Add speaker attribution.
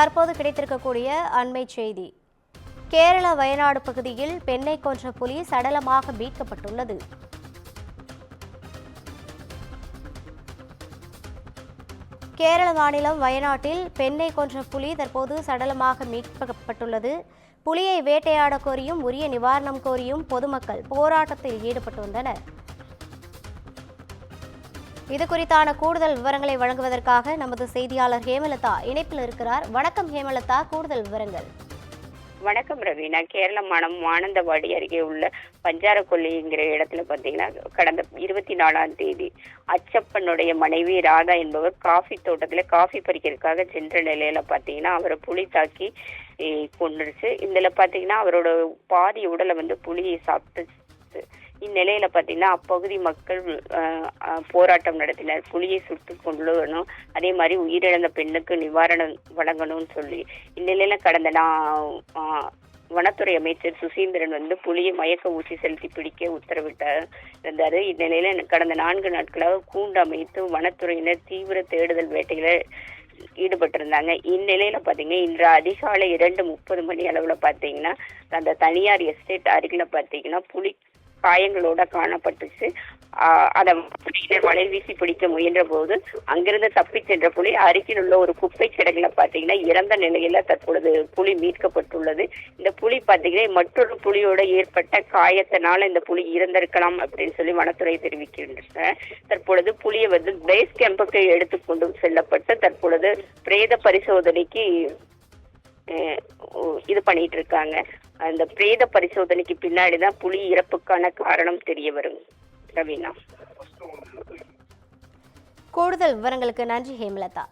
Speaker 1: தற்போது கிடைத்திருக்கக்கூடிய அண்மை செய்தி. கேரள வயநாடு பகுதியில் பெண்ணை கொன்ற புலி சடலமாக மீட்கப்பட்டுள்ளது. கேரள மாநிலம் வயநாட்டில் பெண்ணை கொன்ற புலி தற்போது சடலமாக மீட்கப்பட்டுள்ளது. புலியை வேட்டையாட கோரியும் உரிய நிவாரணம் கோரியும் பொதுமக்கள் போராட்டத்தில் ஈடுபட்டு வந்தனர். இது குறித்தான கூடுதல் விவரங்களை வழங்குவதற்காக நமது செய்தியாளர் ஹேமலதா இணைப்பில் இருக்கிறார். வணக்கம் ஹேமலதா, கூடுதல் விவரங்கள்.
Speaker 2: வணக்கம் ரவி. நான் கேரள மாநிலம் மானந்தவாடி அருகே உள்ள பஞ்சாரக்கொல்லிங்கிற இடத்துல பார்த்தீங்கன்னா கடந்த 24ஆம் தேதி அச்சப்பனுடைய மனைவி ராதா என்பவர் காஃபி தோட்டத்துல காஃபி பறிக்கிறதுக்காக சென்ற நிலையில பார்த்தீங்கன்னா அவரை புலி தாக்கி கொண்டுருச்சு. இதுல பார்த்தீங்கன்னா அவரோட பாதி உடலை புலியை சாப்பிட்டு. இந்நிலையில பார்த்தீங்கன்னா அப்பகுதி மக்கள் போராட்டம் நடத்தினர். புலியை சுட்டு கொள்ளணும், அதே மாதிரி உயிரிழந்த பெண்ணுக்கு நிவாரணம் வழங்கணும்னு சொல்லி. இந்நிலையில கடந்த வனத்துறை அமைச்சர் சுசீந்திரன் புலியை மயக்க ஊசி செலுத்தி பிடிக்க உத்தரவிட்டார் இருந்தாரு. இந்நிலையில கடந்த 4 நாட்களாக கூண்டு அமைத்து வனத்துறையினர் தீவிர தேடுதல் வேட்டைகளை ஈடுபட்டிருந்தாங்க. இந்நிலையில பாத்தீங்கன்னா இன்று அதிகாலை 2:30 மணி அளவுல பாத்தீங்கன்னா அந்த தனியார் எஸ்டேட் அருகில பாத்தீங்கன்னா புலி காயங்களோட காணப்பட்டுச்சு. அதை வலை வீசி பிடிக்க முயன்ற போது அங்கிருந்து தப்பி சென்ற புலி அருகில் உள்ள ஒரு குப்பை கிடங்குல பாத்தீங்கன்னா இறந்த நிலையில தற்பொழுது புலி மீட்கப்பட்டுள்ளது. இந்த புலி பாத்தீங்கன்னா மற்றொரு புலியோட ஏற்பட்ட காயத்தினால இந்த புலி இறந்திருக்கலாம் அப்படின்னு சொல்லி வனத்துறை தெரிவிக்கின்றன. தற்பொழுது புலியை பேஸ் கேம்புக்கு எடுத்துக்கொண்டு செல்லப்பட்டு தற்பொழுது பிரேத பரிசோதனைக்கு இது பண்ணிட்டு இருக்காங்க. அந்த பிரேத பரிசோதனைக்கு பின்னாடிதான் புலி இறப்புக்கான காரணம் தெரிய வரும். ரவீனா,
Speaker 1: கூடுதல் விவரங்களுக்கு நன்றி ஹேமலதா.